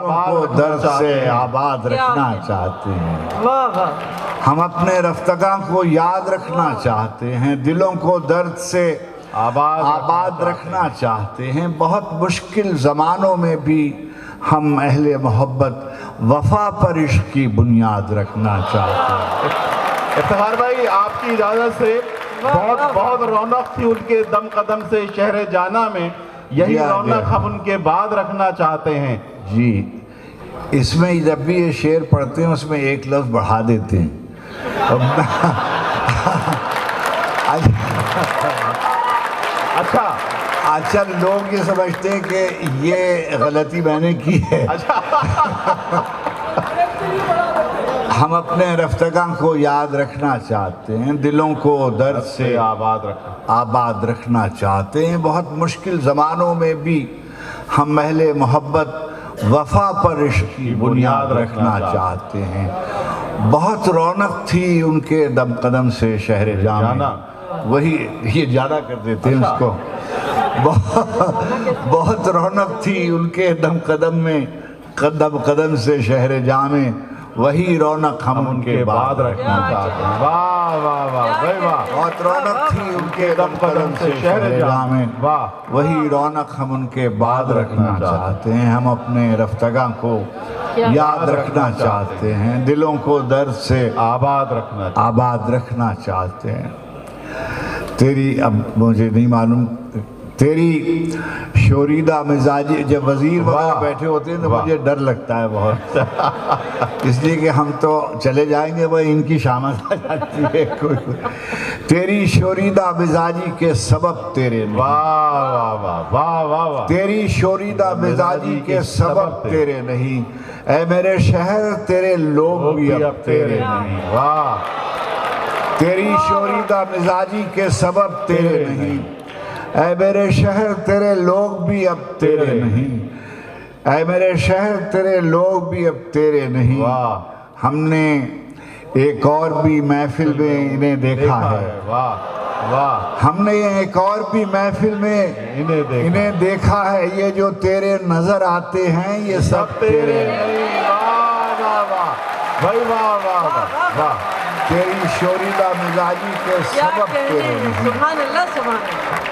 کو درد سے آباد رکھنا چاہتے ہیں، ہم اپنے رفتگاں کو یاد رکھنا چاہتے ہیں، دلوں کو درد سے آباد رکھنا چاہتے ہیں۔ بہت مشکل زمانوں میں بھی ہم اہل محبت وفا پر عشق کی بنیاد رکھنا چاہتے ہیں۔ افتخار بھائی، آپ کی اجازت سے بہت رونق تھی ان کے دم قدم سے شہر جانا میں، یہی رونق ہم ان کے بعد رکھنا چاہتے ہیں۔ جی، اس میں جب بھی یہ شعر پڑھتے ہیں اس میں ایک لفظ بڑھا دیتے ہیں۔ اچھا، لوگ یہ سمجھتے ہیں کہ یہ غلطی میں نے کی ہے۔ ہم اپنے رفتگاں کو یاد رکھنا چاہتے ہیں، دلوں کو درد سے آباد رکھنا چاہتے ہیں۔ بہت مشکل زمانوں میں بھی ہم اہل محبت وفا پر عشق کی بنیاد رکھنا چاہتے ہیں۔ بہت رونق تھی ان کے دم قدم سے شہر جانا، وہی یہ جانا کر دیتے ہیں اس کو۔ بہت رونق تھی ان کے دم قدم سے شہر جانے، وہی رونق ہم ان کے بعد رکھنا چاہتے ہیں۔ واہ واہ واہ بھائی واہ، بہت رونق تھی ان کے دم قدم سے شہر جانے، وہی رونق ہم ان کے بعد رکھنا چاہتے ہیں۔ ہم اپنے رفتگاں کو یاد رکھنا چاہتے ہیں، دلوں کو درد سے آباد رکھنا چاہتے ہیں۔ تیری، اب مجھے نہیں معلوم، تیری شوریدہ مزاجی، جب وزیر وغیرہ بیٹھے ہوتے ہیں تو مجھے ڈر لگتا ہے بہت، اس لیے کہ ہم تو چلے جائیں گے، وہ ان کی شامت آ جاتی ہے۔ تیری شوریدہ مزاجی کے سبب تیرے نہیں، واہ واہ واہ واہ واہ، تیری شوریدہ مزاجی کے سبب تیرے نہیں، اے میرے شہر تیرے لوگ بھی اب تیرے نہیں۔ واہ، تیری شوریدہ مزاجی کے سبب تیرے نہیں، اے میرے شہر تیرے لوگ بھی اب تیرے نہیں، اے میرے شہر تیرے لوگ بھی اب تیرے نہیں۔ ہم نے ایک اور بھی محفل میں انہیں دیکھا ہے، واہ واہ، ہم نے ایک اور بھی محفل میں انہیں دیکھا ہے، یہ جو تیرے نظر آتے ہیں یہ سب تیرے نہیں۔ واہ واہ واہ بھائی، واہ واہ واہ واہ، تیری شوریدہ مزاجی کے سبب تیرے نہیں، سبحان اللہ سبحان اللہ،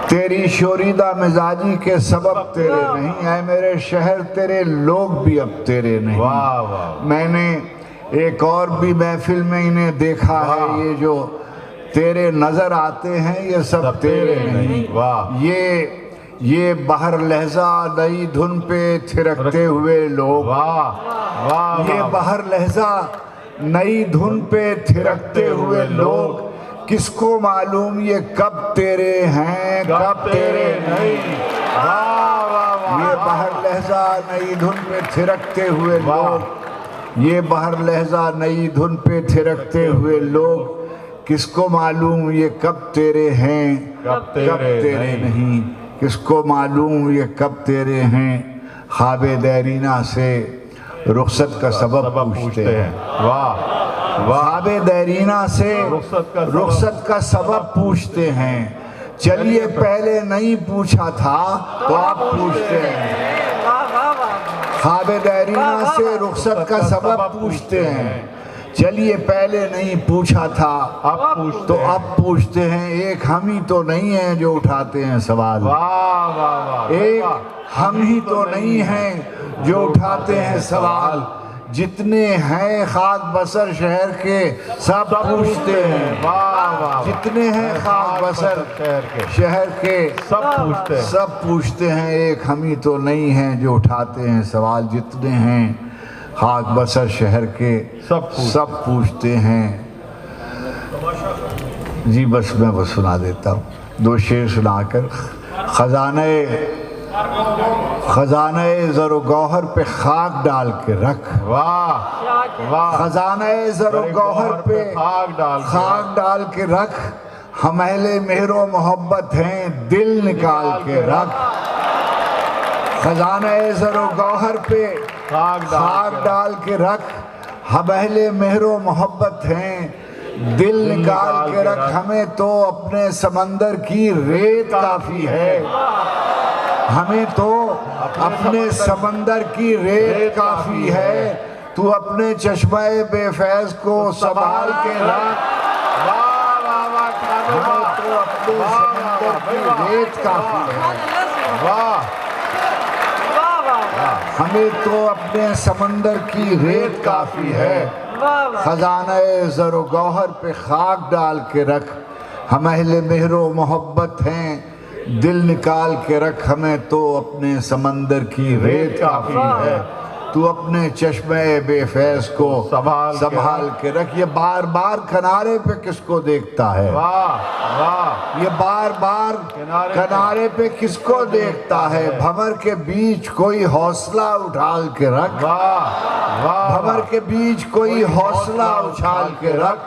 تیری شوریدہ مزاجی کے سبب تیرے نہیں، اے میرے شہر تیرے لوگ بھی اب تیرے نہیں۔ واہ واہ، میں نے ایک اور بھی محفل میں انہیں دیکھا ہے، یہ جو تیرے نظر آتے ہیں یہ سب تیرے نہیں۔ واہ، یہ بہر لہجہ نئی دھن پہ تھرکتے ہوئے لوگ، واہ واہ، یہ بہر لہجہ نئی دھن پہ تھرکتے ہوئے لوگ، کس کو معلوم یہ کب تیرے ہیں کب تیرے نہیں۔ واہ واہ واہ، یہ بہر لہجہ نئی دھن پہ تھرکتے ہوئے لوگ، یہ بہر لہجہ نئی دھن پہ تھرکتے ہوئے لوگ، کس کو معلوم یہ کب تیرے ہیں کب تیرے نہیں، کس کو معلوم یہ کب تیرے ہیں۔ خواب دیرینہ سے رخصت کا سبب پوچھتے ہیں، واہ، خواب دیرینہ سے رخصت کا سبب پوچھتے ہیں، چلیے پہلے نہیں پوچھا تھا تو اب پوچھتے ہیں۔ خواب دیرینہ سے رخصت کا سبب پوچھتے ہیں، چلیے پہلے نہیں پوچھا تھا تو اب پوچھتے ہیں۔ ایک ہم ہی تو نہیں ہیں جو اٹھاتے ہیں سوال، ایک ہم ہی تو نہیں ہیں جو اٹھاتے ہیں سوال، جتنے ہیں خاک بسر شہر کے سب پوچھتے ہیں۔ جتنے ہیں خاک بسر شہر کے سب پوچھتے ہیں، ایک ہم ہی تو نہیں ہیں جو اٹھاتے ہیں سوال، جتنے ہیں خاک بسر شہر کے سب پوچھتے ہیں۔ جی بس میں وہ سنا دیتا ہوں، دو شعر سنا کر۔ خزانہ زر و گوہر پہ خاک ڈال کے رکھ، خزانہ زر و گوہر پہ خاک ڈال کے رکھ، ہم اہل مہر و محبت ہیں دل نکال کے رکھ۔ خزانہ زر و گوہر پہ خاک ڈال کے رکھ، ہم اہل مہر و محبت ہیں دل نکال کے رکھ، ہمیں تو اپنے سمندر کی ریت کافی ہے، ہمیں تو اپنے سمندر کی ریت کافی ہے، تو اپنے چشمہ بے فیض کو سنبھال کے رکھ۔ واہ واہ واہ کھانو ہمیں تو اپنے سمندر کی ریت کافی ہے، واہ ہمیں تو اپنے سمندر کی ریت کافی ہے، خزانہ زر و گوہر پہ خاک ڈال کے رکھ۔ ہم اہل مہر و محبت ہیں، دل نکال کے رکھ، ہمیں تو اپنے سمندر کی ریت کافی ہے، تو اپنے چشمہ بے فیض کو سنبھال کے رکھ۔ یہ بار بار کنارے پہ کس کو دیکھتا ہے؟ واہ واہ یہ بار بار کنارے پہ کس کو دیکھتا ہے؟ بھنور کے بیچ کوئی حوصلہ اٹھال کے رکھ، واہ واہ بھنور کے بیچ کوئی حوصلہ اچھال کے رکھ۔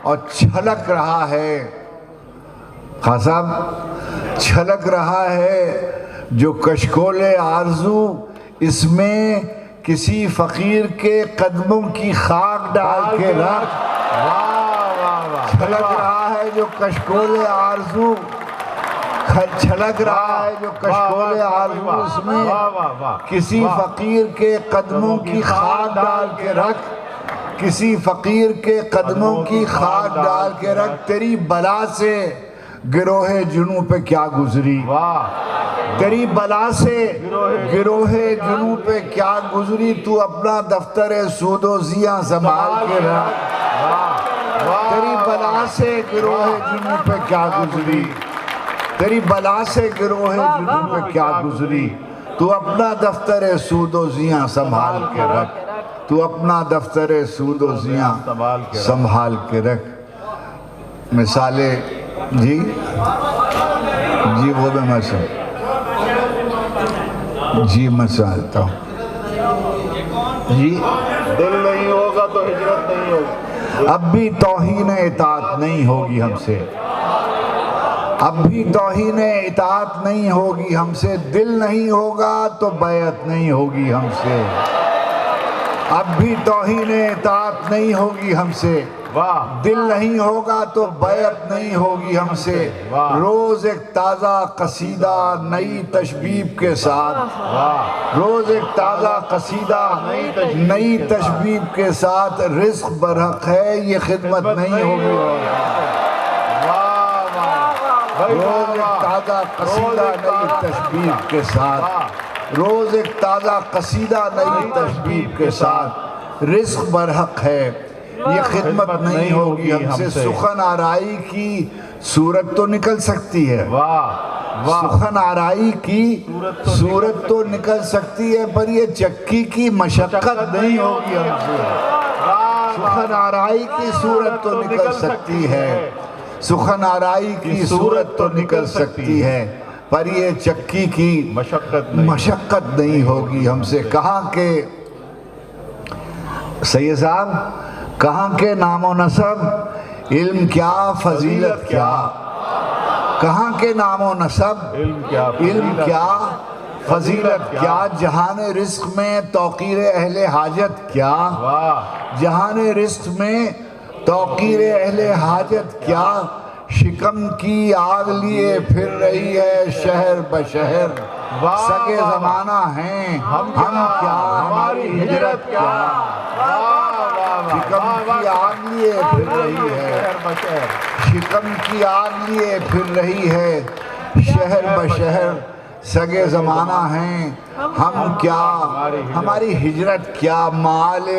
اور چھلک رہا ہے خصب، چھلک رہا ہے جو کشکول آرزو، اس میں کسی فقیر کے قدموں کی خاک ڈال کے رکھ۔ واہ واہ واہ چھلک رہا ہے جو کشکول آرزو، چھلک رہا ہے جو کشکول آرزو، اس میں کسی فقیر کے قدموں کی خاک ڈال کے رکھ، کسی فقیر کے قدموں کی خاک ڈال کے رکھ۔ تیری بلا سے گروہ جنوں پہ کیا گزری، تیری بلا سے گروہ جنوں پہ کیا گزری، تو اپنا دفتر سود و زیاں سنبھال کے رکھ۔ تیری بلا سے گروہ جنوں پہ کیا گزری، تیری بلا سے گروہ جنوں پہ کیا گزری، تو اپنا دفتر سود و زیاں سنبھال کے رکھ، تو اپنا دفتر سود و زیاں سنبھال کے رکھ۔ مثالیں جی وہ بھی میں میں سمجھتا ہوں جی۔ دل نہیں ہوگا تو ہجرت نہیں ہوگی، اب بھی توہین اطاعت نہیں ہوگی ہم سے، اب بھی توہین اطاعت نہیں ہوگی ہم سے، دل نہیں ہوگا تو بیعت نہیں ہوگی ہم سے، اب بھی توہین اطاعت نہیں ہوگی ہم سے، دل نہیں ہوگا تو بیعت نہیں ہوگی ہم سے۔ روز ایک تازہ قصیدہ نئی تشبیب کے ساتھ، روز ایک تازہ قصیدہ نئی تشبیب کے ساتھ، رزق برحق ہے یہ خدمت نہیں ہوگی، روز ایک تازہ قصیدہ نئی تشبیب کے ساتھ، روز ایک تازہ قصیدہ نئی تشبیب کے ساتھ، رزق برحق ہے یہ خدمت نہیں ہوگی ہم سے۔ سخن آرائی کی صورت تو نکل سکتی ہے، سخن آرائی کی صورت تو نکل سکتی ہے، پر یہ چکی کی مشقت نہیں ہوگی ہم سے۔ سخن آرائی کی صورت تو نکل سکتی ہے، سخن آرائی کی صورت تو نکل سکتی ہے، پر یہ چکی کی مشقت نہیں ہوگی ہم سے۔ کہاں کے سید صاحب، کہاں کے نام و نسب، علم کیا فضیلت کیا، کہاں کے نام و نسب، علم کیا فضیلت کیا، جہان رزق میں توقیر اہل حاجت کیا، جہان رزق میں توقیر اہل حاجت کیا، شکم کی آگ لیے پھر رہی ہے شہر بشہر، سگے زمانہ ہیں ہم کیا ہماری ہجرت کیا، شکم کی آگ لیے پھر رہی ہے، شکم کی آگ لیے پھر رہی ہے شہر بشہر، سگے زمانہ ہیں ہم کیا ہماری ہجرت کیا، مال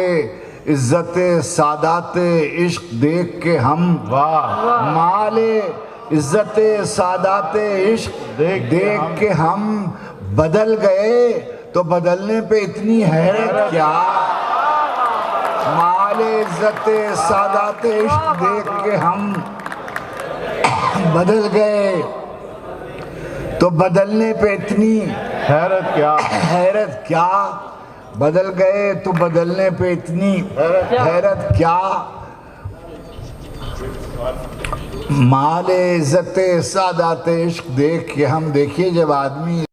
عزت سادات عشق دیکھ کے ہم، مال عزت سادات عشق دیکھ کے ہم بدل گئے، تو بدلنے پہ اتنی حیرت کیا، مال عزت سادات عشق دیکھ کے ہم بدل گئے، تو بدلنے پہ اتنی حیرت کیا، بدل گئے تو بدلنے پہ اتنی حیرت کیا، مال عزت سادات عشق دیکھ کے ہم، دیکھیے جب آدمی